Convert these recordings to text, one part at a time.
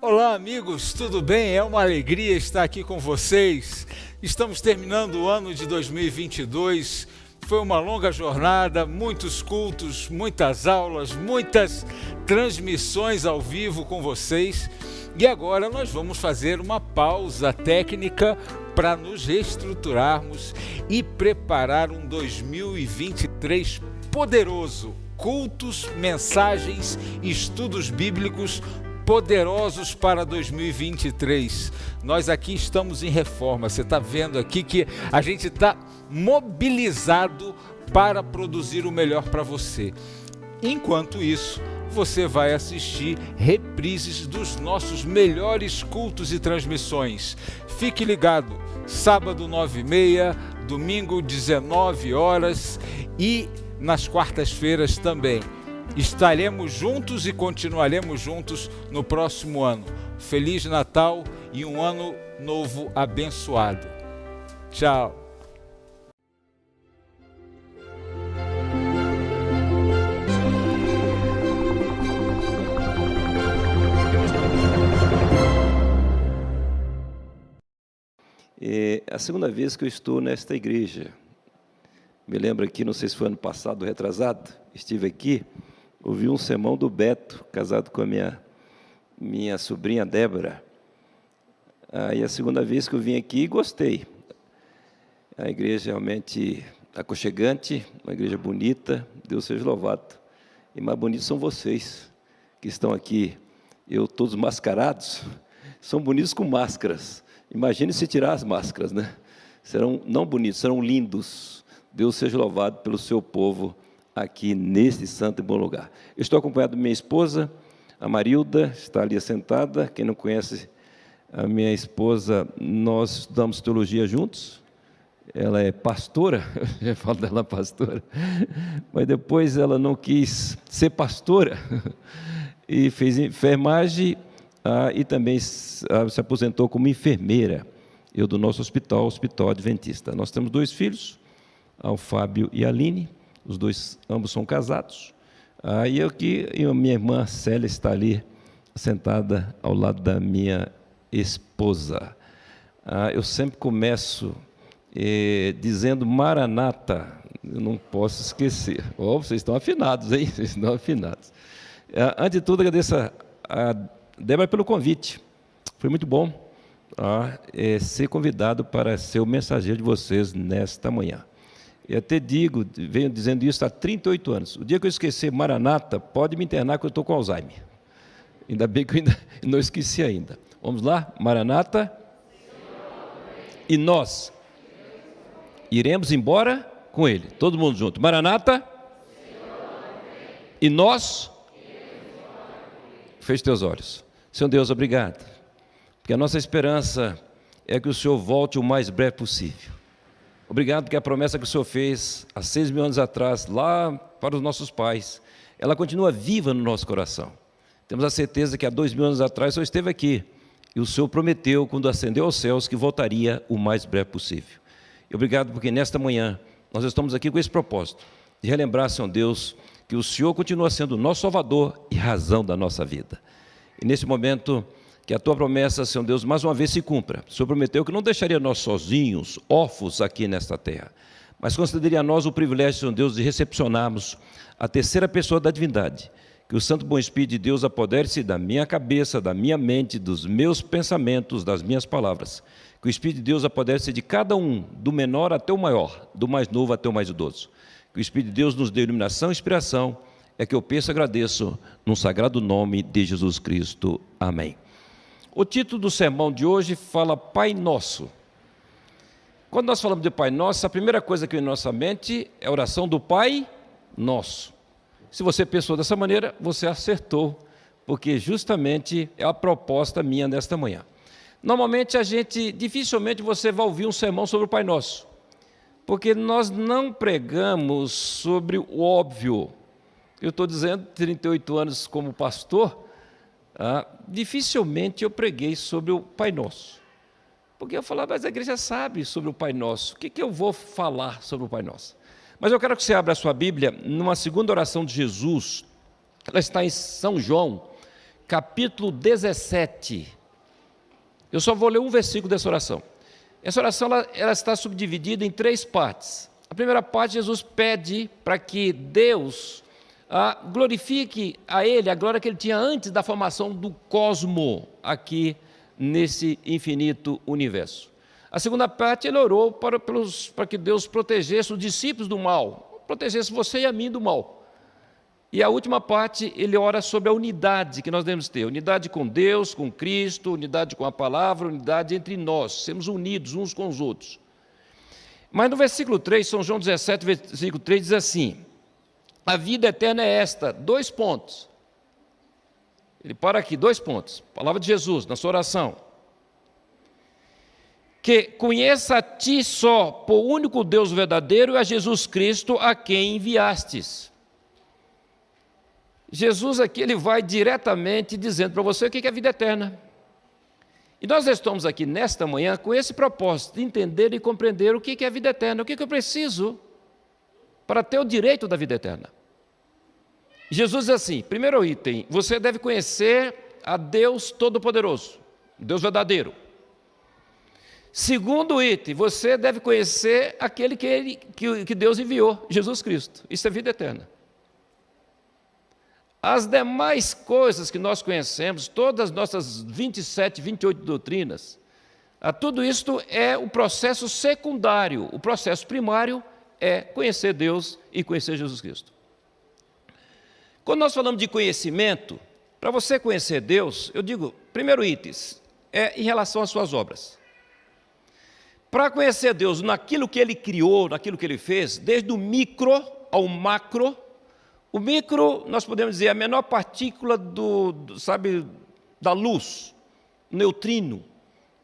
Olá, amigos, tudo bem? É uma alegria estar aqui com vocês. Estamos terminando o ano de 2022. Foi uma longa jornada, muitos cultos, muitas aulas, muitas transmissões ao vivo com vocês. E agora nós vamos fazer uma pausa técnica para nos reestruturarmos e preparar um 2023 poderoso. Cultos, mensagens, estudos bíblicos poderosos para 2023. Nós aqui estamos em reforma. Você está vendo aqui que a gente está mobilizado para produzir o melhor para você. Enquanto isso, você vai assistir reprises dos nossos melhores cultos e transmissões. Fique ligado, sábado 9h30, domingo 19 horas e nas quartas-feiras também. Estaremos juntos e continuaremos juntos no próximo ano. Feliz Natal e um ano novo abençoado. Tchau. É a segunda vez que eu estou nesta igreja. Me lembro aqui, não sei se foi ano passado ou retrasado, estive aqui, ouvi um sermão do Beto, casado com a minha sobrinha Débora. Aí a segunda vez que eu vim aqui, gostei. A igreja realmente aconchegante, uma igreja bonita, Deus seja louvado. E mais bonitos são vocês, que estão aqui, todos mascarados, são bonitos com máscaras. Imagine se tirar as máscaras, né? Serão não bonitos, serão lindos. Deus seja louvado pelo seu povo aqui nesse santo e bom lugar. Eu estou acompanhado da minha esposa, a Marilda, está ali sentada. Quem não conhece a minha esposa, nós estudamos teologia juntos. Ela é pastora, eu já falo dela pastora, mas depois ela não quis ser pastora e fez enfermagem e também se aposentou como enfermeira. Eu do nosso hospital, Hospital Adventista. Nós temos 2 filhos, o Fábio e a Aline. Os dois, ambos são casados. E a minha irmã Célia está ali, sentada ao lado da minha esposa. Eu sempre começo dizendo Maranata, eu não posso esquecer. Vocês estão afinados, hein? Vocês estão afinados. Antes de tudo, agradeço a Débora pelo convite. Foi muito bom ser convidado para ser o mensageiro de vocês nesta manhã. Eu até venho dizendo isso há 38 anos. O dia que eu esquecer Maranata, pode me internar que eu estou com Alzheimer. Ainda bem que eu ainda não esqueci ainda. Vamos lá? Maranata. E nós iremos embora com Ele. Todo mundo junto. Maranata. E nós. Feche teus olhos. Senhor Deus, obrigado. Porque a nossa esperança é que o Senhor volte o mais breve possível. Obrigado porque a promessa que o Senhor fez há 6.000 anos atrás, lá para os nossos pais, ela continua viva no nosso coração. Temos a certeza que há 2.000 anos atrás o Senhor esteve aqui, e o Senhor prometeu, quando ascendeu aos céus, que voltaria o mais breve possível. E obrigado porque nesta manhã nós estamos aqui com esse propósito, de relembrar, Senhor Deus, que o Senhor continua sendo o nosso Salvador e razão da nossa vida. E nesse momento, que a Tua promessa, Senhor Deus, mais uma vez se cumpra. O Senhor prometeu que não deixaria nós sozinhos, órfãos aqui nesta terra, mas concederia a nós o privilégio, Senhor Deus, de recepcionarmos a terceira pessoa da divindade. Que o Santo Bom Espírito de Deus apodere-se da minha cabeça, da minha mente, dos meus pensamentos, das minhas palavras. Que o Espírito de Deus apodere-se de cada um, do menor até o maior, do mais novo até o mais idoso. Que o Espírito de Deus nos dê iluminação e inspiração. É que eu peço e agradeço no sagrado nome de Jesus Cristo. Amém. O título do sermão de hoje fala Pai Nosso. Quando nós falamos de Pai Nosso, a primeira coisa que vem na nossa mente é a oração do Pai Nosso. Se você pensou dessa maneira, você acertou, porque justamente é a proposta minha nesta manhã. Normalmente dificilmente você vai ouvir um sermão sobre o Pai Nosso, porque nós não pregamos sobre o óbvio. Eu estou dizendo, 38 anos como pastor, dificilmente eu preguei sobre o Pai Nosso. Porque eu falava, mas a igreja sabe sobre o Pai Nosso. O que eu vou falar sobre o Pai Nosso? Mas eu quero que você abra a sua Bíblia numa segunda oração de Jesus. Ela está em São João, capítulo 17. Eu só vou ler um versículo dessa oração. Essa oração ela está subdividida em 3 partes. A primeira parte, Jesus pede para que Deus glorifique a Ele a glória que Ele tinha antes da formação do cosmo aqui nesse infinito universo. A segunda parte, ele orou para que Deus protegesse os discípulos do mal, protegesse você e a mim do mal. E a última parte, ele ora sobre a unidade que nós devemos ter, unidade com Deus, com Cristo, unidade com a palavra, unidade entre nós, sermos unidos uns com os outros. Mas no versículo 3, São João 17, versículo 3, diz assim: a vida eterna é esta, 2 pontos. Ele para aqui, 2 pontos. Palavra de Jesus, na sua oração. Que conheça a ti só, por único Deus verdadeiro, e a Jesus Cristo, a quem enviastes. Jesus aqui, ele vai diretamente dizendo para você o que é a vida eterna. E nós estamos aqui nesta manhã com esse propósito de entender e compreender o que é a vida eterna, o que eu preciso para ter o direito da vida eterna. Jesus diz assim, primeiro item, você deve conhecer a Deus Todo-Poderoso, Deus verdadeiro. Segundo item, você deve conhecer aquele que Deus enviou, Jesus Cristo. Isso é vida eterna. As demais coisas que nós conhecemos, todas as nossas 27, 28 doutrinas, tudo isto é o processo secundário. O processo primário é conhecer Deus e conhecer Jesus Cristo. Quando nós falamos de conhecimento, para você conhecer Deus, eu digo, primeiro item, é em relação às suas obras. Para conhecer Deus naquilo que Ele criou, naquilo que Ele fez, desde o micro ao macro. O micro, nós podemos dizer, a menor partícula da luz, o neutrino.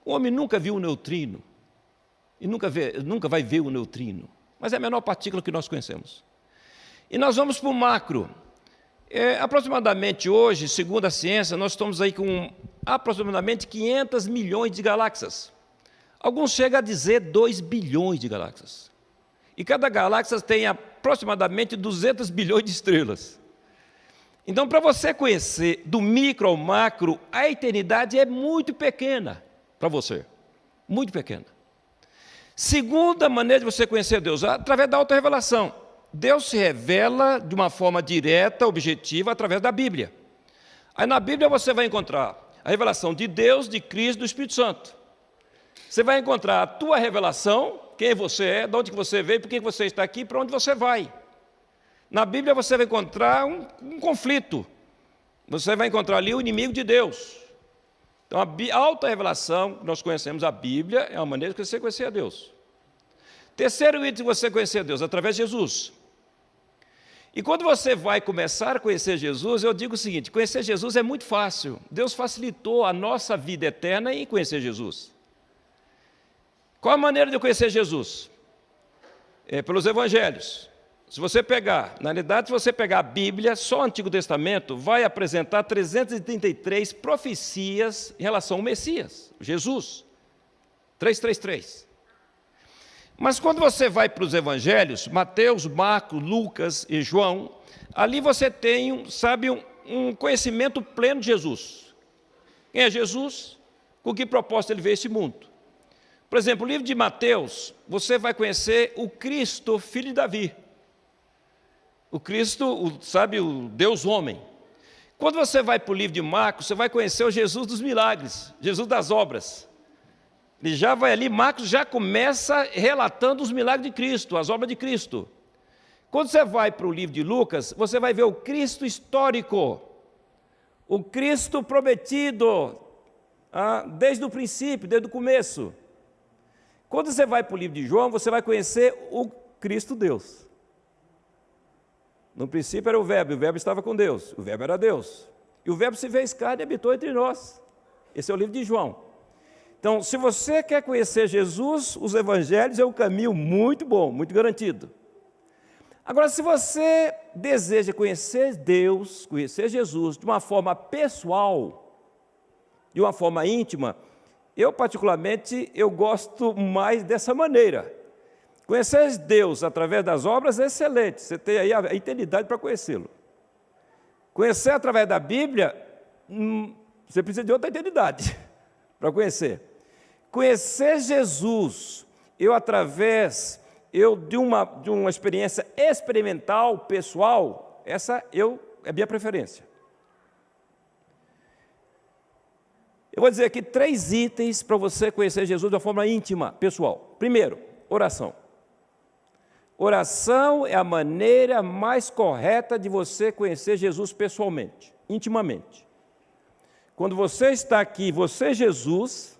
O homem nunca viu um neutrino, e nunca vai ver um neutrino, mas é a menor partícula que nós conhecemos. E nós vamos para o macro. Aproximadamente hoje, segundo a ciência, nós estamos aí com aproximadamente 500 milhões de galáxias. Alguns chegam a dizer 2 bilhões de galáxias. E cada galáxia tem aproximadamente 200 bilhões de estrelas. Então, para você conhecer do micro ao macro, a eternidade é muito pequena para você. Muito pequena. Segunda maneira de você conhecer Deus, através da autorrevelação. Deus se revela de uma forma direta, objetiva, através da Bíblia. Aí na Bíblia você vai encontrar a revelação de Deus, de Cristo, do Espírito Santo. Você vai encontrar a tua revelação, quem você é, de onde você veio, por que você está aqui, para onde você vai. Na Bíblia você vai encontrar um conflito. Você vai encontrar ali o inimigo de Deus. Então a autorrevelação, nós conhecemos a Bíblia, é uma maneira de você conhecer a Deus. Terceiro item de você conhecer a Deus, através de Jesus. E quando você vai começar a conhecer Jesus, eu digo o seguinte, conhecer Jesus é muito fácil. Deus facilitou a nossa vida eterna em conhecer Jesus. Qual a maneira de eu conhecer Jesus? Pelos evangelhos. Se você pegar, na realidade, se você pegar a Bíblia, só o Antigo Testamento vai apresentar 333 profecias em relação ao Messias, Jesus. 333. Mas quando você vai para os evangelhos, Mateus, Marcos, Lucas e João, ali você tem, um conhecimento pleno de Jesus. Quem é Jesus? Com que propósito ele veio a este mundo? Por exemplo, o livro de Mateus, você vai conhecer o Cristo, filho de Davi. O Cristo, o Deus homem. Quando você vai para o livro de Marcos, você vai conhecer o Jesus dos milagres, Jesus das obras. Ele já vai ali, Marcos já começa relatando os milagres de Cristo, as obras de Cristo. Quando você vai para o livro de Lucas, você vai ver o Cristo histórico, o Cristo prometido, desde o princípio, desde o começo. Quando você vai para o livro de João, você vai conhecer o Cristo Deus. No princípio era o Verbo estava com Deus, o Verbo era Deus. E o Verbo se fez carne e habitou entre nós. Esse é o livro de João. Então, se você quer conhecer Jesus, os evangelhos é um caminho muito bom, muito garantido. Agora, se você deseja conhecer Deus, conhecer Jesus de uma forma pessoal, de uma forma íntima, eu particularmente, eu gosto mais dessa maneira. Conhecer Deus através das obras é excelente, você tem aí a eternidade para conhecê-lo. Conhecer através da Bíblia você precisa de outra eternidade para conhecer. Conhecer Jesus, através de uma experiência experimental, pessoal, essa é minha preferência. Eu vou dizer aqui 3 itens para você conhecer Jesus de uma forma íntima, pessoal. Primeiro, oração. Oração é a maneira mais correta de você conhecer Jesus pessoalmente, intimamente. Quando você está aqui, você, Jesus,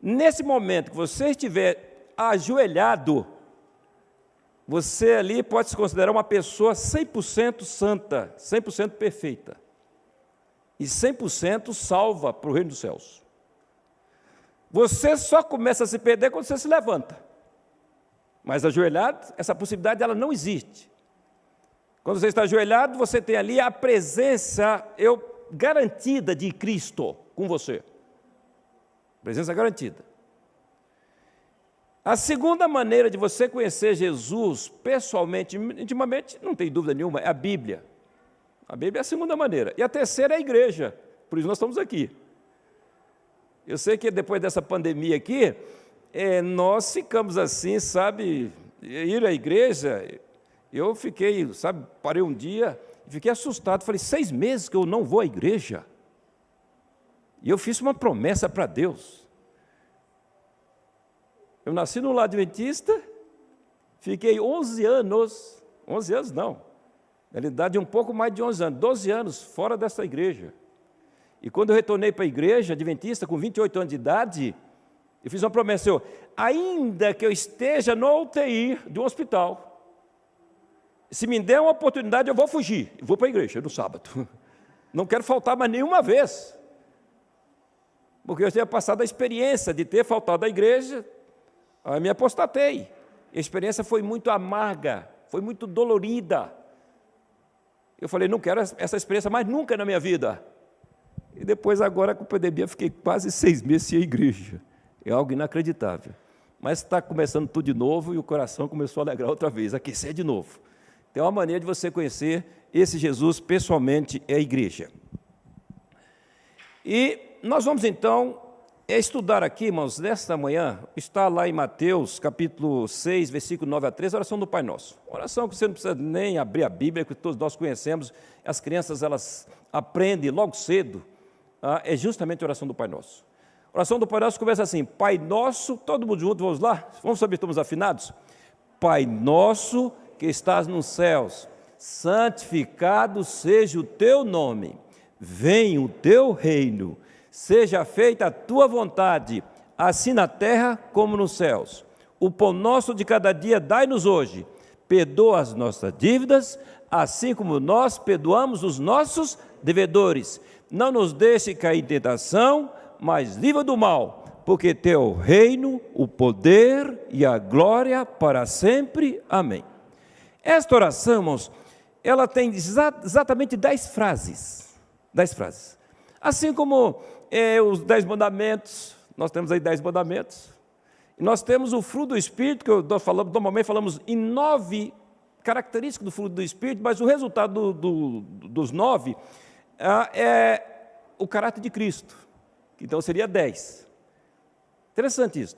nesse momento que você estiver ajoelhado, você ali pode se considerar uma pessoa 100% santa, 100% perfeita. E 100% salva para o reino dos céus. Você só começa a se perder quando você se levanta. Mas ajoelhado, essa possibilidade ela não existe. Quando você está ajoelhado, você tem ali a presença garantida de Cristo com você. Presença garantida. A segunda maneira de você conhecer Jesus pessoalmente, intimamente, não tem dúvida nenhuma, é a Bíblia. A Bíblia é a segunda maneira. E a terceira é a igreja. Por isso nós estamos aqui. Eu sei que depois dessa pandemia aqui, nós ficamos assim, sabe, ir à igreja. Eu fiquei, sabe, parei um dia e fiquei assustado. Falei, 6 meses que eu não vou à igreja. E eu fiz uma promessa para Deus. Eu nasci no lar adventista, fiquei 11 anos não, na realidade um pouco mais de 11 anos, 12 anos fora dessa igreja. E quando eu retornei para a igreja adventista, com 28 anos de idade, eu fiz uma promessa, Senhor, ainda que eu esteja no UTI de um hospital, se me der uma oportunidade eu vou fugir, eu vou para a igreja no sábado. Não quero faltar mais nenhuma vez, porque eu tinha passado a experiência de ter faltado à igreja. Eu me apostatei. A experiência foi muito amarga, foi muito dolorida. Eu falei, não quero essa experiência mais nunca na minha vida. E depois, agora, com a pandemia, fiquei quase 6 meses sem a igreja. É algo inacreditável. Mas está começando tudo de novo e o coração começou a alegrar outra vez, aquecer de novo. Tem uma maneira de você conhecer esse Jesus pessoalmente, é a igreja. E nós vamos, então, estudar aqui, irmãos, nesta manhã, está lá em Mateus, capítulo 6, versículo 9 a 13, a oração do Pai Nosso. Oração que você não precisa nem abrir a Bíblia, que todos nós conhecemos, as crianças, elas aprendem logo cedo, é justamente a oração do Pai Nosso. A oração do Pai Nosso começa assim, Pai Nosso, todo mundo junto, vamos lá? Vamos saber, estamos afinados? Pai Nosso que estás nos céus, santificado seja o Teu nome, venha o Teu reino, seja feita a Tua vontade, assim na terra como nos céus. O pão nosso de cada dia dai-nos hoje. Perdoa as nossas dívidas, assim como nós perdoamos os nossos devedores. Não nos deixe cair em tentação, mas livra do mal, porque Teu reino, o poder e a glória para sempre. Amém. Esta oração, irmãos, ela tem exatamente 10 frases. 10 frases. Assim como os 10 mandamentos, nós temos aí 10 mandamentos, e nós temos o fruto do Espírito, que normalmente falamos em 9 características do fruto do Espírito, mas o resultado dos 9 é o caráter de Cristo, então seria 10. Interessante isso.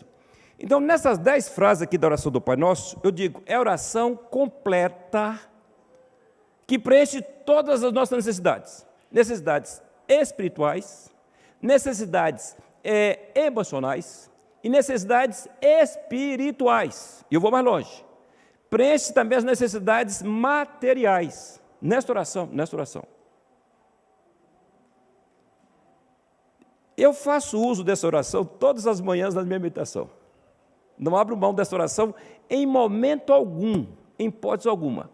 Então, nessas 10 frases aqui da oração do Pai Nosso, eu digo, é a oração completa, que preenche todas as nossas necessidades. Necessidades espirituais, necessidades emocionais e necessidades espirituais. E eu vou mais longe. Preenche também as necessidades materiais nesta oração. Eu faço uso dessa oração todas as manhãs na minha meditação. Não abro mão dessa oração em momento algum, em hipótese alguma.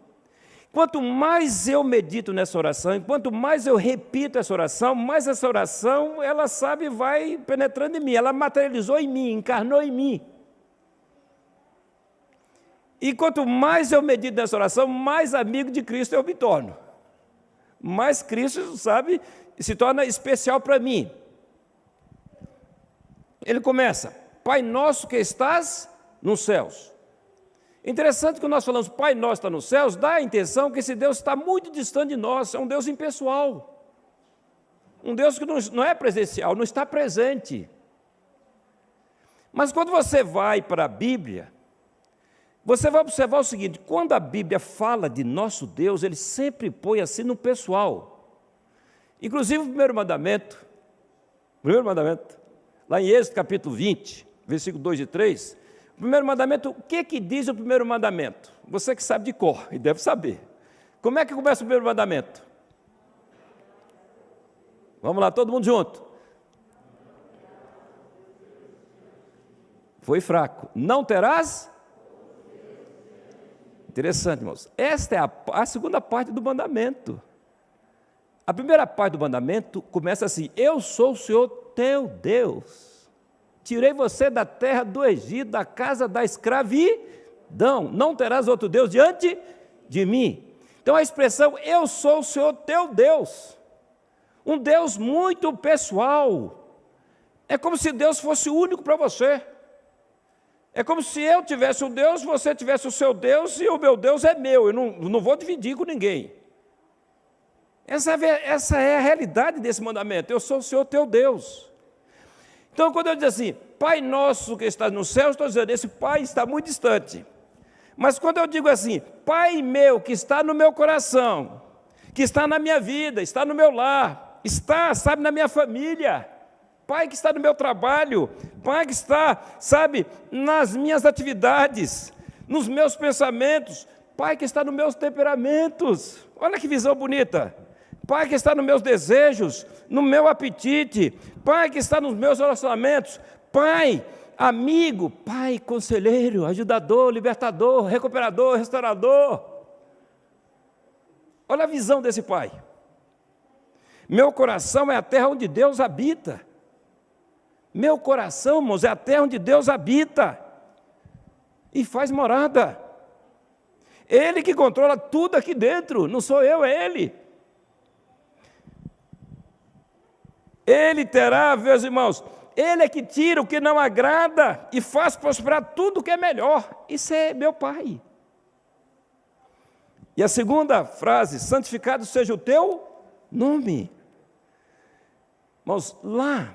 Quanto mais eu medito nessa oração, quanto mais eu repito essa oração, mais essa oração, ela sabe, vai penetrando em mim, ela materializou em mim, encarnou em mim. E quanto mais eu medito nessa oração, mais amigo de Cristo eu me torno. Mais Cristo, sabe, se torna especial para mim. Ele começa, Pai Nosso que estás nos céus. Interessante que nós falamos, Pai Nosso está nos céus, dá a intenção que esse Deus está muito distante de nós, é um Deus impessoal. Um Deus que não é presencial, não está presente. Mas quando você vai para a Bíblia, você vai observar o seguinte: quando a Bíblia fala de nosso Deus, ele sempre põe assim no pessoal. Inclusive o primeiro mandamento, lá em Êxodo capítulo 20, versículo 2 e 3, o primeiro mandamento, o que diz o primeiro mandamento? Você que sabe de cor, e deve saber. Como é que começa o primeiro mandamento? Vamos lá, todo mundo junto. Foi fraco. Não terás? Interessante, irmãos. Esta é a segunda parte do mandamento. A primeira parte do mandamento começa assim: eu sou o Senhor teu Deus. Tirei você da terra do Egito, da casa da escravidão. Não terás outro Deus diante de mim. Então a expressão eu sou o Senhor teu Deus. Um Deus muito pessoal. É como se Deus fosse único para você. É como se eu tivesse um Deus, você tivesse o seu Deus e o meu Deus é meu. Eu não vou dividir com ninguém. Essa é a realidade desse mandamento. Eu sou o Senhor teu Deus. Então, quando eu digo assim, Pai nosso que estás no céu, estou dizendo, esse Pai está muito distante. Mas quando eu digo assim, Pai meu que está no meu coração, que está na minha vida, está no meu lar, está, sabe, na minha família, Pai que está no meu trabalho, Pai que está, sabe, nas minhas atividades, nos meus pensamentos, Pai que está nos meus temperamentos. Olha que visão bonita. Pai que está nos meus desejos, no meu apetite, Pai que está nos meus relacionamentos, Pai amigo, Pai conselheiro, ajudador, libertador, recuperador, restaurador. Olha a visão desse Pai. Meu coração é a terra onde Deus habita. Meu coração, irmãos, é a terra onde Deus habita e faz morada. Ele que controla tudo aqui dentro, não sou eu, é Ele. Ele terá, meus irmãos, Ele é que tira o que não agrada e faz prosperar tudo o que é melhor. Isso é meu Pai. E a segunda frase, santificado seja o teu nome. Irmãos, lá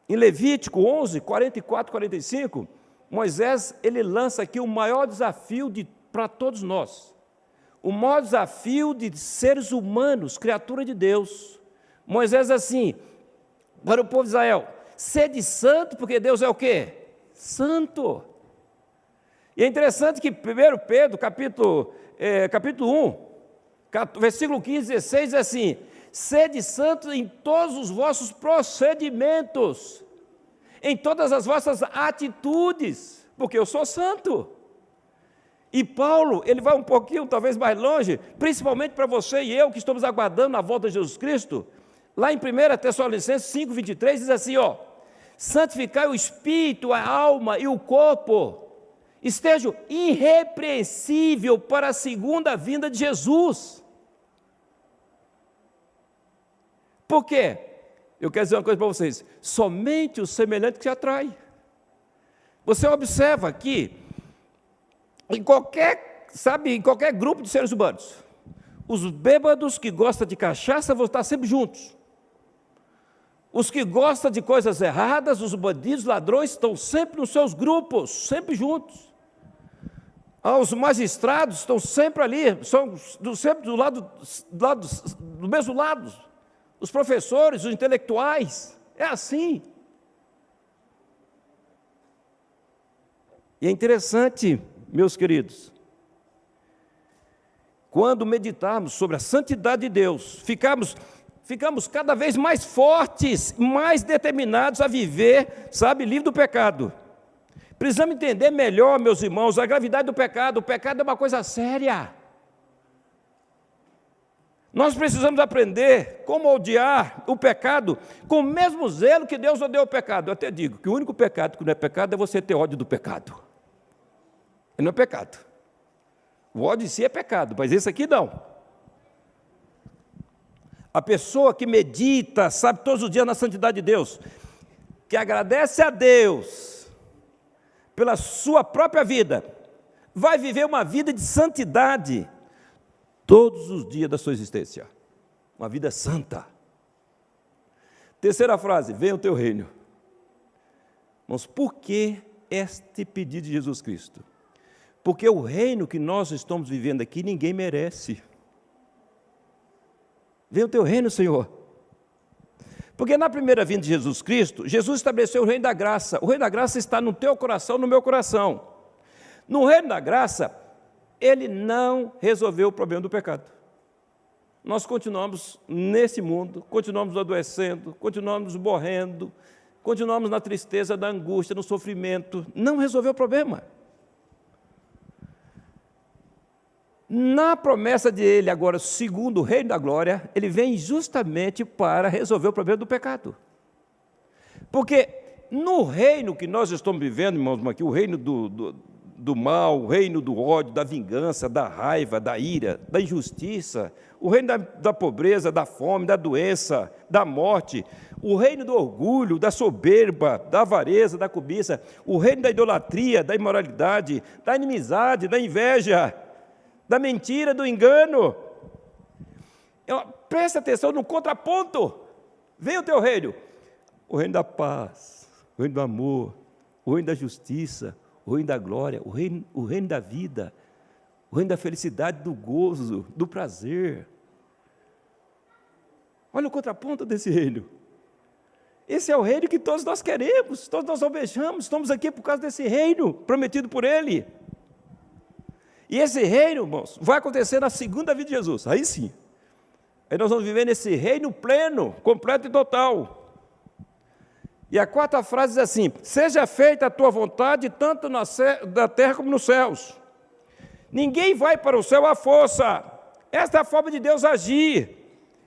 em Levítico 11, 44, 45, Moisés, ele lança aqui o maior desafio para todos nós. O maior desafio de seres humanos, criatura de Deus. Moisés assim, para o povo de Israel, sede santo, porque Deus é o quê? Santo. E é interessante que 1 Pedro, capítulo 1, versículo 15 e 16, diz assim, sede santos em todos os vossos procedimentos, em todas as vossas atitudes, porque eu sou santo. E Paulo, ele vai um pouquinho, talvez mais longe, principalmente para você e eu, que estamos aguardando a volta de Jesus Cristo. Lá em 1 Tessalonicenses 5, 23, diz assim, ó, santificai o espírito, a alma e o corpo, estejam irrepreensível para a segunda vinda de Jesus. Por quê? Eu quero dizer uma coisa para vocês, somente o semelhante que te atrai. Você observa que, em qualquer grupo de seres humanos, os bêbados que gostam de cachaça vão estar sempre juntos. Os que gostam de coisas erradas, os bandidos, ladrões, estão sempre nos seus grupos, sempre juntos. Os magistrados estão sempre ali, são sempre do mesmo lado. Os professores, os intelectuais, é assim. E é interessante, meus queridos, quando meditarmos sobre a santidade de Deus, ficamos cada vez mais fortes, mais determinados a viver, livre do pecado. Precisamos entender melhor, meus irmãos, a gravidade do pecado. O pecado é uma coisa séria. Nós precisamos aprender como odiar o pecado com o mesmo zelo que Deus odeia o pecado. Eu até digo que o único pecado que não é pecado é você ter ódio do pecado. Ele não é pecado. O ódio em si é pecado, mas esse aqui não. A pessoa que medita, todos os dias na santidade de Deus, que agradece a Deus pela sua própria vida, vai viver uma vida de santidade todos os dias da sua existência. Uma vida santa. Terceira frase, venha o teu reino. Mas por que este pedido de Jesus Cristo? Porque o reino que nós estamos vivendo aqui, ninguém merece. Venha o teu reino, Senhor. Porque na primeira vinda de Jesus Cristo, Jesus estabeleceu o reino da graça. O reino da graça está no teu coração, no meu coração. No reino da graça, ele não resolveu o problema do pecado. Nós continuamos nesse mundo, continuamos adoecendo, continuamos morrendo, continuamos na tristeza, na angústia, no sofrimento. Não resolveu o problema. Na promessa dele, agora, segundo o reino da glória, ele vem justamente para resolver o problema do pecado. Porque no reino que nós estamos vivendo, irmãos, aqui, o reino do mal, o reino do ódio, da vingança, da raiva, da ira, da injustiça, o reino da pobreza, da fome, da doença, da morte, o reino do orgulho, da soberba, da avareza, da cobiça, o reino da idolatria, da imoralidade, da inimizade, da inveja, da mentira, do engano. Presta atenção no contraponto. Vem o teu reino. O reino da paz, o reino do amor, o reino da justiça, o reino da glória, o reino da vida, o reino da felicidade, do gozo, do prazer. Olha o contraponto desse reino. Esse é o reino que todos nós queremos, todos nós almejamos, estamos aqui por causa desse reino prometido por Ele. E esse reino, irmãos, vai acontecer na segunda vinda de Jesus, aí sim. Aí nós vamos viver nesse reino pleno, completo e total. E a quarta frase diz assim: seja feita a tua vontade, tanto na terra como nos céus. Ninguém vai para o céu à força. Esta é a forma de Deus agir.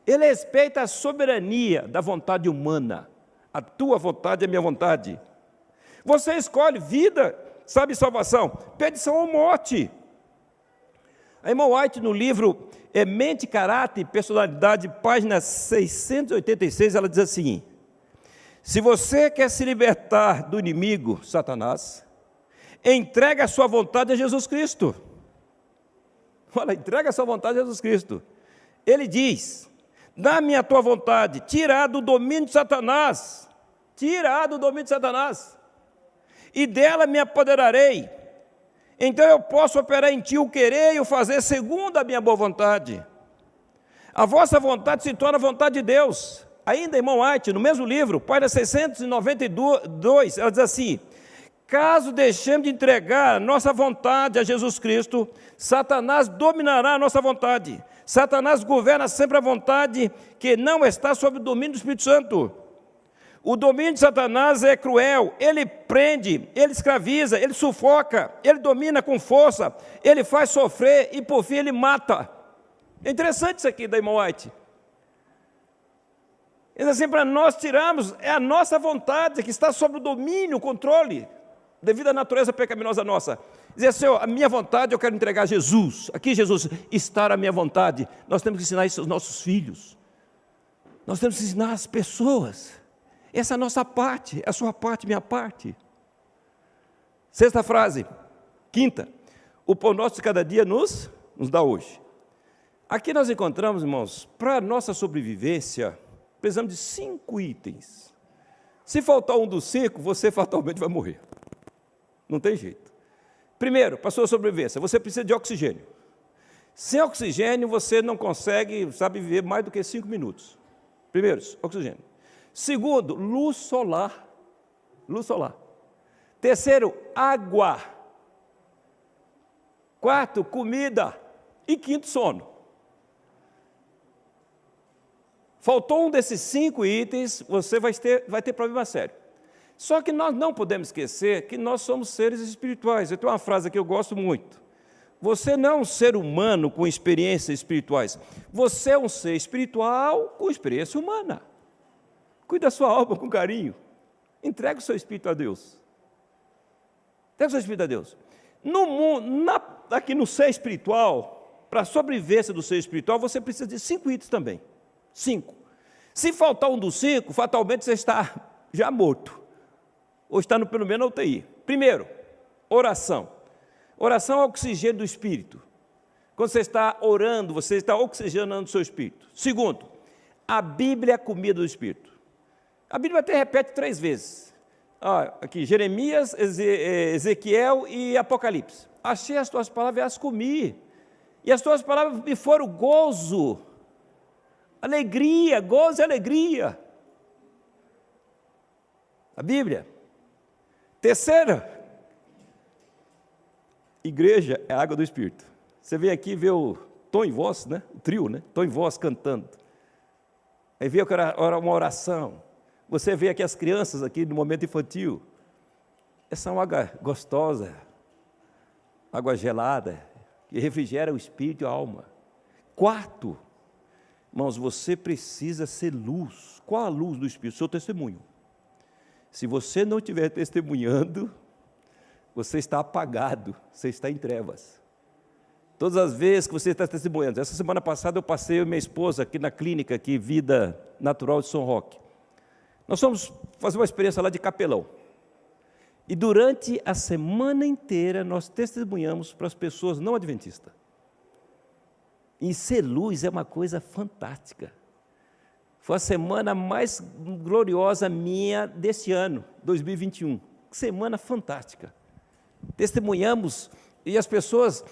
Ele respeita a soberania da vontade humana. A tua vontade é a minha vontade. Você escolhe vida, sabe, salvação, perdição ou morte. A irmã White, no livro Mente, Caráter e Personalidade, página 686, ela diz assim: se você quer se libertar do inimigo, Satanás, entrega a sua vontade a Jesus Cristo. Olha, entrega a sua vontade a Jesus Cristo. Ele diz: dá-me a tua vontade, tirar do domínio de Satanás, e dela me apoderarei. Então eu posso operar em ti o querer e o fazer segundo a minha boa vontade. A vossa vontade se torna a vontade de Deus. Ainda, irmão White, no mesmo livro, página 692, ela diz assim: caso deixemos de entregar a nossa vontade a Jesus Cristo, Satanás dominará a nossa vontade. Satanás governa sempre a vontade que não está sob o domínio do Espírito Santo. O domínio de Satanás é cruel, ele prende, ele escraviza, ele sufoca, ele domina com força, ele faz sofrer e por fim ele mata. É interessante isso aqui da irmã White. Diz assim, para nós tirarmos, é a nossa vontade que está sob o domínio, o controle, devido à natureza pecaminosa nossa. Dizer, Senhor, a minha vontade eu quero entregar a Jesus. Aqui, Jesus, está a minha vontade. Nós temos que ensinar isso aos nossos filhos. Nós temos que ensinar as pessoas. Essa é a nossa parte, é a sua parte, minha parte. Sexta frase. Quinta. O pão nosso de cada dia nos dá hoje. Aqui nós encontramos, irmãos, para a nossa sobrevivência, precisamos de 5 itens. Se faltar um dos 5, você fatalmente vai morrer. Não tem jeito. Primeiro, para a sua sobrevivência, você precisa de oxigênio. Sem oxigênio, você não consegue, viver mais do que 5 minutos. Primeiro, oxigênio. Segundo, luz solar. Luz solar. Terceiro, água. Quarto, comida. E quinto, sono. Faltou um desses 5 itens, você vai ter problema sério. Só que nós não podemos esquecer que nós somos seres espirituais. Eu tenho uma frase que eu gosto muito. Você não é um ser humano com experiências espirituais. Você é um ser espiritual com experiência humana. Cuide da sua alma com carinho. Entregue o seu espírito a Deus. Entregue o seu espírito a Deus. No mundo, aqui no ser espiritual, para a sobrevivência do ser espiritual, você precisa de 5 itens também. 5. Se faltar um dos 5, fatalmente você está já morto. Ou está pelo menos na UTI. Primeiro, oração. Oração é o oxigênio do espírito. Quando você está orando, você está oxigenando o seu espírito. Segundo, a Bíblia é a comida do espírito. A Bíblia até repete 3 vezes. Aqui, Jeremias, Ezequiel e Apocalipse. Achei as tuas palavras e as comi. E as tuas palavras me foram gozo, alegria, gozo e alegria. A Bíblia. Terceira, igreja é a água do Espírito. Você vem aqui e vê o tom e voz, né? O trio, né? Tom e voz cantando. Aí vê uma oração. Você vê aqui as crianças aqui no momento infantil. Essa é uma água gostosa, água gelada, que refrigera o espírito e a alma. Quarto, irmãos, você precisa ser luz. Qual a luz do Espírito? O seu testemunho. Se você não estiver testemunhando, você está apagado, você está em trevas. Todas as vezes que você está testemunhando. Essa semana passada eu passei eu e minha esposa aqui na clínica, aqui, Vida Natural de São Roque. Nós fomos fazer uma experiência lá de capelão. E durante a semana inteira nós testemunhamos para as pessoas não adventistas. E ser luz é uma coisa fantástica. Foi a semana mais gloriosa minha desse ano, 2021. Semana fantástica. Testemunhamos e as pessoas,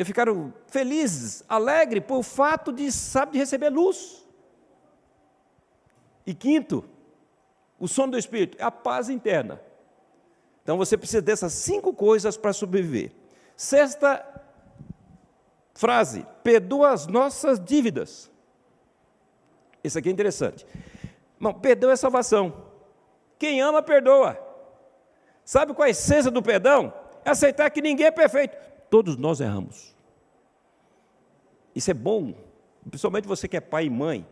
ficaram felizes, alegres por o fato de receber luz. E quinto, o sono do Espírito é a paz interna. Então você precisa dessas 5 coisas para sobreviver. Sexta frase, perdoa as nossas dívidas. Isso aqui é interessante. Irmão, perdão é salvação. Quem ama, perdoa. Sabe qual é a essência do perdão? É aceitar que ninguém é perfeito. Todos nós erramos. Isso é bom, principalmente você que é pai e mãe.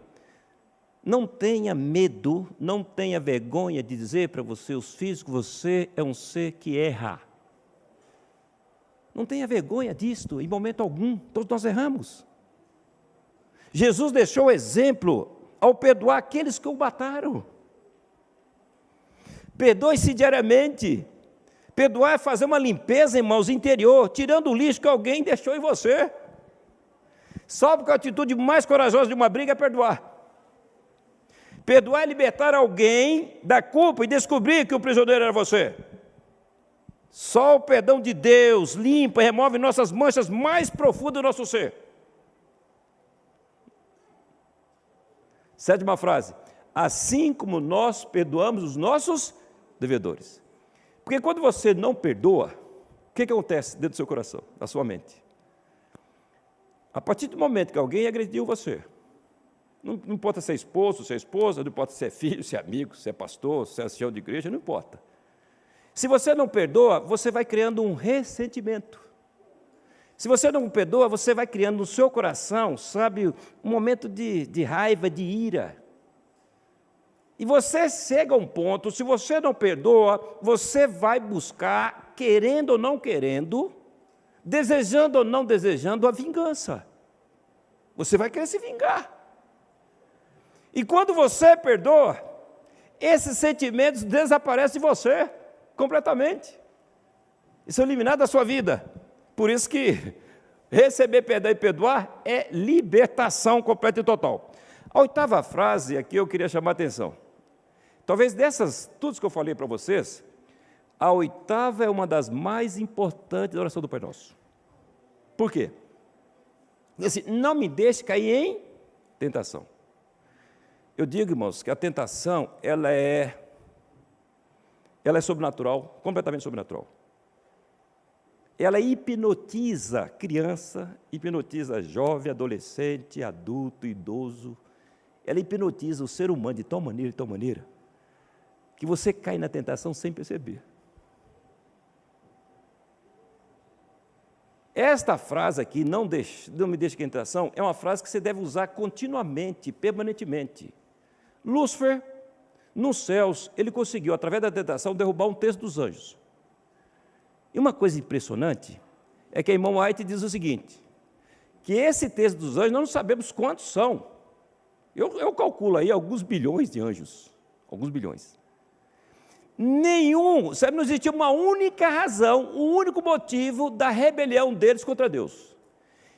Não tenha medo, não tenha vergonha de dizer para você, os filhos, que você é um ser que erra. Não tenha vergonha disto, em momento algum, todos nós erramos. Jesus deixou o exemplo ao perdoar aqueles que o mataram. Perdoe-se diariamente. Perdoar é fazer uma limpeza, irmãos, interior, tirando o lixo que alguém deixou em você. Só porque a atitude mais corajosa de uma briga é perdoar. Perdoar é libertar alguém da culpa e descobrir que o prisioneiro era você. Só o perdão de Deus limpa e remove nossas manchas mais profundas do nosso ser. Sétima frase. Assim como nós perdoamos os nossos devedores. Porque quando você não perdoa, o que acontece dentro do seu coração, da sua mente? A partir do momento que alguém agrediu você, não importa se é esposo, se é esposa, não importa se é filho, se é amigo, se é pastor, se é ancião de igreja, não importa. Se você não perdoa, você vai criando um ressentimento. Se você não perdoa, você vai criando no seu coração, sabe, um momento de raiva, de ira. E você chega a um ponto, se você não perdoa, você vai buscar, querendo ou não querendo, desejando ou não desejando, a vingança. Você vai querer se vingar. E quando você perdoa, esses sentimentos desaparecem de você, completamente. E são eliminados da sua vida. Por isso que receber perdão e perdoar é libertação completa e total. A 8ª frase aqui eu queria chamar a atenção. Talvez dessas, tudo que eu falei para vocês, a 8ª é uma das mais importantes da oração do Pai Nosso. Por quê? Assim, não me deixe cair em tentação. Eu digo, irmãos, que a tentação, ela é sobrenatural, completamente sobrenatural. Ela hipnotiza criança, hipnotiza jovem, adolescente, adulto, idoso. Ela hipnotiza o ser humano de tal maneira, que você cai na tentação sem perceber. Esta frase aqui, não me deixe cair em tentação, é uma frase que você deve usar continuamente, permanentemente. Lúcifer, nos céus, ele conseguiu, através da tentação, derrubar um terço dos anjos. E uma coisa impressionante é que a irmã White diz o seguinte, que esse terço dos anjos, nós não sabemos quantos são. Eu calculo aí alguns bilhões de anjos, alguns bilhões. Não existia uma única razão, um único motivo da rebelião deles contra Deus.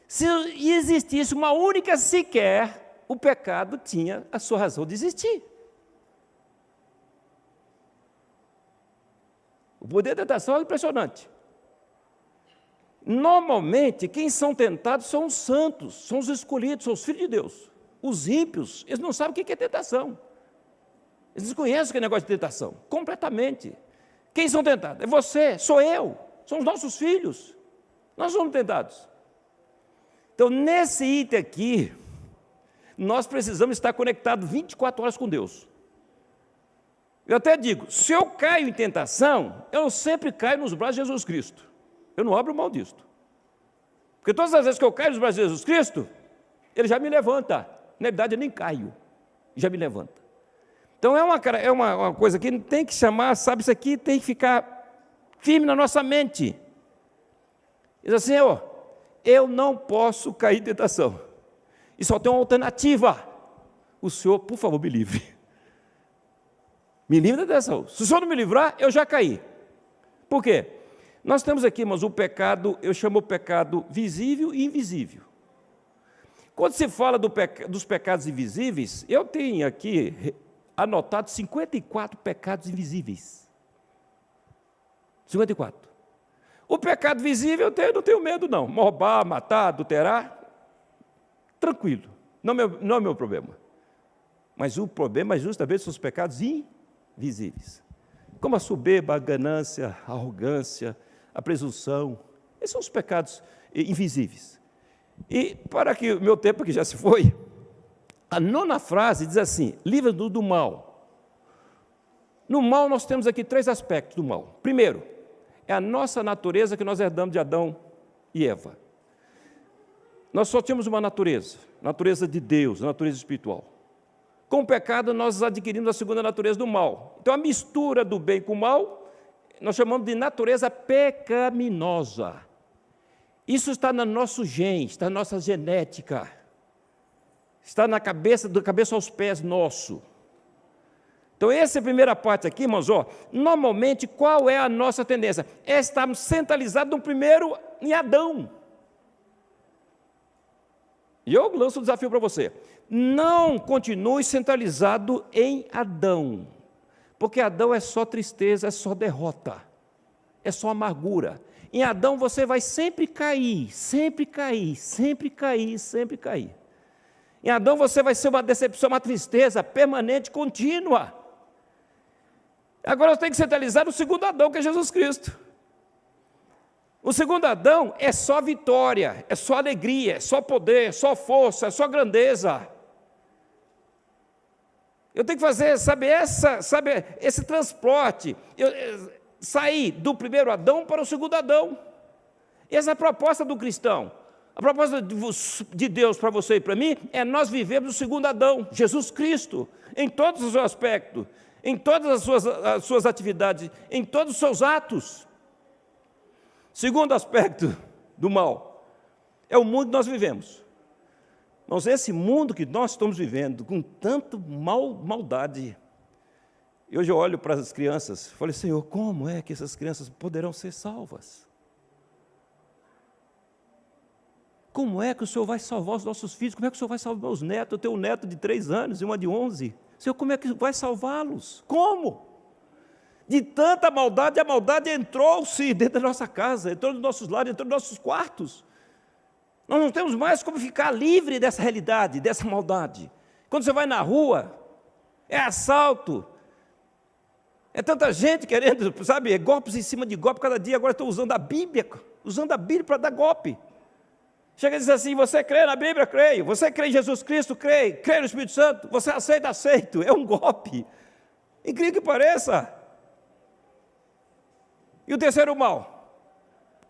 Se existisse uma única sequer, o pecado tinha a sua razão de existir. O poder da tentação é impressionante. Normalmente, quem são tentados são os santos, são os escolhidos, são os filhos de Deus. Os ímpios, eles não sabem o que é tentação. Eles desconhecem o que é negócio de tentação, completamente. Quem são tentados? É você, sou eu, são os nossos filhos. Nós somos tentados. Então, nesse item aqui, nós precisamos estar conectados 24 horas com Deus. Eu até digo, se eu caio em tentação, eu sempre caio nos braços de Jesus Cristo. Eu não abro mão disto. Porque todas as vezes que eu caio nos braços de Jesus Cristo, Ele já me levanta. Na verdade, eu nem caio, já me levanta. Então, é uma coisa que tem que chamar, sabe, isso aqui tem que ficar firme na nossa mente. Diz assim, eu não posso cair em tentação. E só tem uma alternativa. O Senhor, por favor, me livre. Me livre da tentação. Se o Senhor não me livrar, eu já caí. Por quê? Nós temos aqui, irmãos, o pecado, eu chamo o pecado visível e invisível. Quando se fala dos pecados invisíveis, eu tenho aqui anotado 54 pecados invisíveis. 54. O pecado visível, eu não tenho medo, não. Roubar, matar, adulterar, tranquilo. Não é meu problema. Mas o problema justamente são os pecados invisíveis. Como a soberba, a ganância, a arrogância, a presunção. Esses são os pecados invisíveis. E, para que o meu tempo que já se foi, a 9ª frase diz assim, livra-nos do mal. No mal nós temos aqui 3 aspectos do mal. Primeiro, é a nossa natureza que nós herdamos de Adão e Eva. Nós só temos uma natureza de Deus, a natureza espiritual. Com o pecado nós adquirimos a segunda natureza do mal. Então a mistura do bem com o mal, nós chamamos de natureza pecaminosa. Isso está no nosso gene, está na nossa genética. Está na cabeça, da cabeça aos pés nosso. Então, essa é a primeira parte aqui, irmãos. Normalmente, qual é a nossa tendência? É estarmos centralizados no primeiro, em Adão. E eu lanço um desafio para você. Não continue centralizado em Adão. Porque Adão é só tristeza, é só derrota. É só amargura. Em Adão você vai sempre cair, sempre cair, sempre cair, sempre cair. Em Adão você vai ser uma decepção, uma tristeza permanente, contínua. Agora você tem que centralizar no segundo Adão, que é Jesus Cristo. O segundo Adão é só vitória, é só alegria, é só poder, é só força, é só grandeza. Eu tenho que fazer, esse transporte, sair do primeiro Adão para o segundo Adão. Essa é a proposta do cristão. A proposta de Deus para você e para mim é nós vivemos o segundo Adão, Jesus Cristo, em todos os seus aspectos, em todas as suas atividades, em todos os seus atos. Segundo aspecto do mal é o mundo que nós vivemos. Mas esse mundo que nós estamos vivendo, com tanta maldade. Hoje eu olho para as crianças e falei, Senhor, como é que essas crianças poderão ser salvas? Como é que o Senhor vai salvar os nossos filhos? Como é que o Senhor vai salvar meus netos? Eu tenho um neto de 3 anos e uma de 11. Senhor, como é que vai salvá-los? Como? De tanta maldade, a maldade entrou-se dentro da nossa casa, entrou nos nossos lares, entrou nos nossos quartos. Nós não temos mais como ficar livre dessa realidade, dessa maldade. Quando você vai na rua, é assalto, é tanta gente querendo, sabe, golpes em cima de golpe, cada dia agora estão usando a Bíblia para dar golpe. Chega e diz assim, você crê na Bíblia? Creio. Você crê em Jesus Cristo? Creio. Crê no Espírito Santo? Você aceita? Aceito. É um golpe. Incrível que pareça. E o terceiro mal,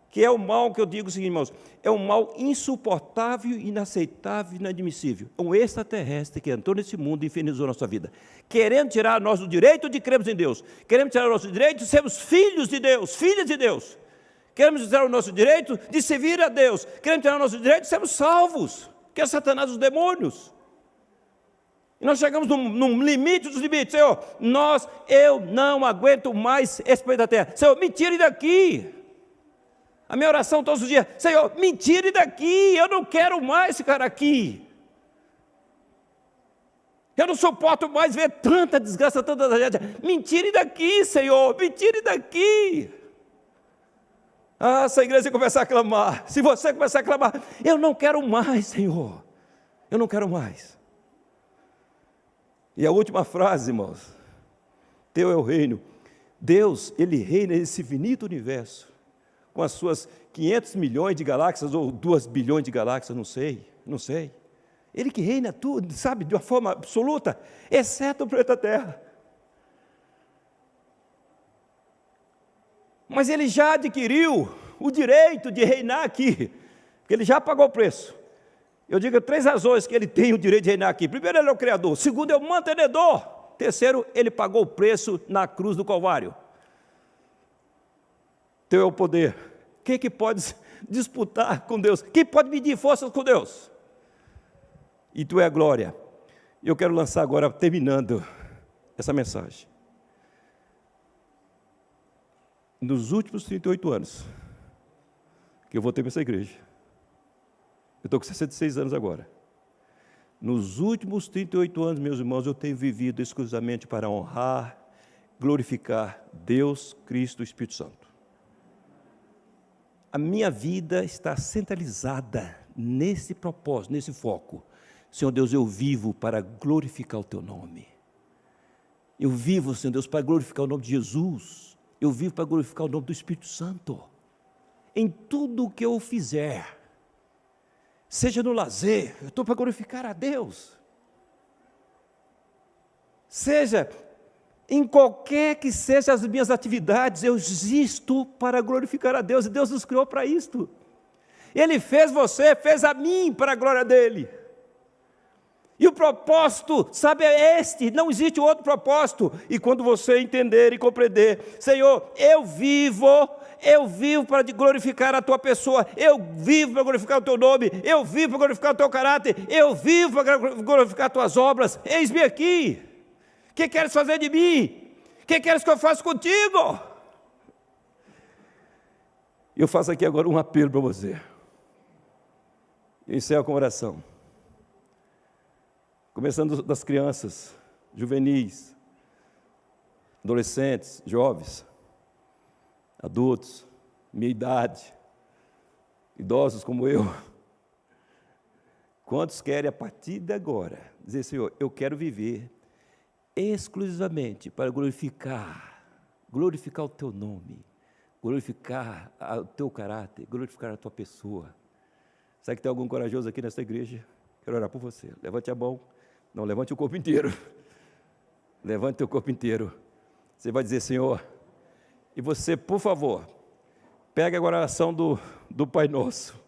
que é o mal que eu digo o seguinte, irmãos, é um mal insuportável, inaceitável, inadmissível. É um extraterrestre que entrou nesse mundo e infernizou a nossa vida, querendo tirar nós o direito de crermos em Deus, querendo tirar o nosso direito de sermos filhos de Deus, filhas de Deus, queremos tirar o nosso direito de servir a Deus, queremos tirar o nosso direito de sermos salvos, que é Satanás, os demônios. E nós chegamos num limite dos limites. Senhor, eu não aguento mais esse pedaço da terra. Senhor, me tire daqui. A minha oração todos os dias, Senhor, me tire daqui, eu não quero mais ficar aqui. Eu não suporto mais ver tanta desgraça, tanta tragédia. Me tire daqui, Senhor, me tire daqui. Ah, se a igreja começar a clamar, se você começar a clamar, eu não quero mais, Senhor, eu não quero mais. E a última frase, irmãos, teu é o reino. Deus, Ele reina nesse infinito universo, com as suas 500 milhões de galáxias, ou 2 bilhões de galáxias, não sei. Ele que reina tudo, sabe, de uma forma absoluta, exceto o planeta Terra. Mas Ele já adquiriu o direito de reinar aqui, porque Ele já pagou o preço. Eu digo 3 razões que Ele tem o direito de reinar aqui. Primeiro, Ele é o Criador. Segundo, é o mantenedor. Terceiro, Ele pagou o preço na cruz do Calvário. Teu é o poder. Quem que pode disputar com Deus? Quem pode medir forças com Deus? E Tu é a glória. Eu quero lançar agora, terminando essa mensagem. Nos últimos 38 anos que eu voltei para essa igreja, eu estou com 66 anos agora. Nos últimos 38 anos, meus irmãos, eu tenho vivido exclusivamente para honrar, glorificar Deus, Cristo e Espírito Santo. A minha vida está centralizada nesse propósito, nesse foco. Senhor Deus, eu vivo para glorificar o Teu nome. Eu vivo, Senhor Deus, para glorificar o nome de Jesus. Eu vivo para glorificar o nome do Espírito Santo. Em tudo o que eu fizer, seja no lazer, eu estou para glorificar a Deus. Seja em qualquer que sejam as minhas atividades, eu existo para glorificar a Deus. E Deus nos criou para isto. Ele fez você, fez a mim para a glória dEle. E o propósito, sabe, é este, não existe outro propósito. E quando você entender e compreender, Senhor, eu vivo para glorificar a Tua pessoa, eu vivo para glorificar o Teu nome, eu vivo para glorificar o Teu caráter, eu vivo para glorificar as Tuas obras. Eis-me aqui. O que queres fazer de mim? O que queres que eu faça contigo? Eu faço aqui agora um apelo para você. Eu encerro com oração. Começando das crianças, juvenis, adolescentes, jovens, adultos, minha idade, idosos como eu. Quantos querem a partir de agora dizer, Senhor, eu quero viver exclusivamente para glorificar o Teu nome, glorificar o Teu caráter, glorificar a Tua pessoa. Será que tem algum corajoso aqui nesta igreja? Quero orar por você. Levante a mão. Não, levante o corpo inteiro. Levante o teu corpo inteiro. Você vai dizer, Senhor, e você, por favor, pega agora a oração do Pai Nosso.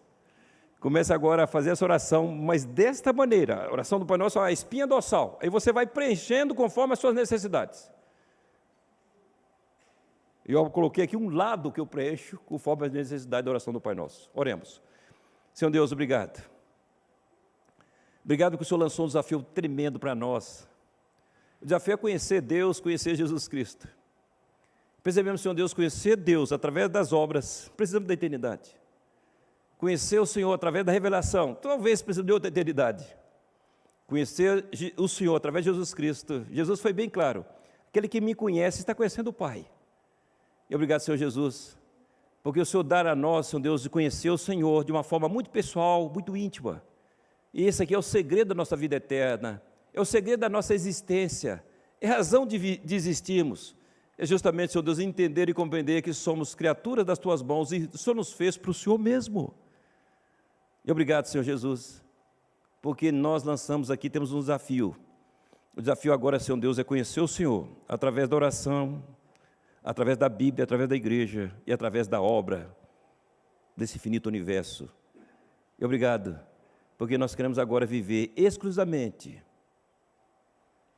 Comece agora a fazer essa oração, mas desta maneira. A oração do Pai Nosso é a espinha dorsal. Aí você vai preenchendo conforme as suas necessidades. Eu coloquei aqui um lado que eu preencho conforme as necessidades da oração do Pai Nosso. Oremos. Senhor Deus, obrigado. Obrigado que o Senhor lançou um desafio tremendo para nós. O desafio é conhecer Deus, conhecer Jesus Cristo. Percebemos, Senhor Deus, conhecer Deus através das obras, precisamos da eternidade. Conhecer o Senhor através da revelação, talvez precisamos de outra eternidade. Conhecer o Senhor através de Jesus Cristo. Jesus foi bem claro, aquele que me conhece está conhecendo o Pai. E obrigado, Senhor Jesus, porque o Senhor dá a nós, Senhor Deus, de conhecer o Senhor de uma forma muito pessoal, muito íntima. E esse aqui é o segredo da nossa vida eterna, é o segredo da nossa existência, é a razão de existirmos. É justamente, Senhor Deus, entender e compreender que somos criaturas das Tuas mãos e o Senhor nos fez para o Senhor mesmo. E obrigado, Senhor Jesus, porque nós lançamos aqui, temos um desafio. O desafio agora, Senhor Deus, é conhecer o Senhor através da oração, através da Bíblia, através da igreja e através da obra desse infinito universo. E obrigado, porque nós queremos agora viver exclusivamente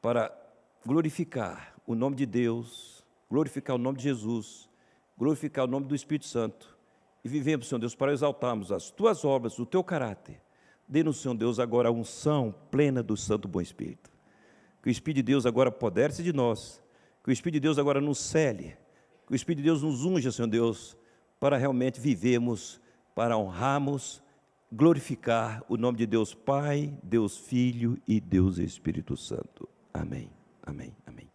para glorificar o nome de Deus, glorificar o nome de Jesus, glorificar o nome do Espírito Santo, e vivemos, Senhor Deus, para exaltarmos as Tuas obras, o Teu caráter. Dê-nos, Senhor Deus, agora a unção plena do Santo Bom Espírito. Que o Espírito de Deus agora apodere-se de nós, que o Espírito de Deus agora nos cele, que o Espírito de Deus nos unja, Senhor Deus, para realmente vivermos, para honrarmos, glorificar o nome de Deus Pai, Deus Filho e Deus Espírito Santo. Amém, amém, amém.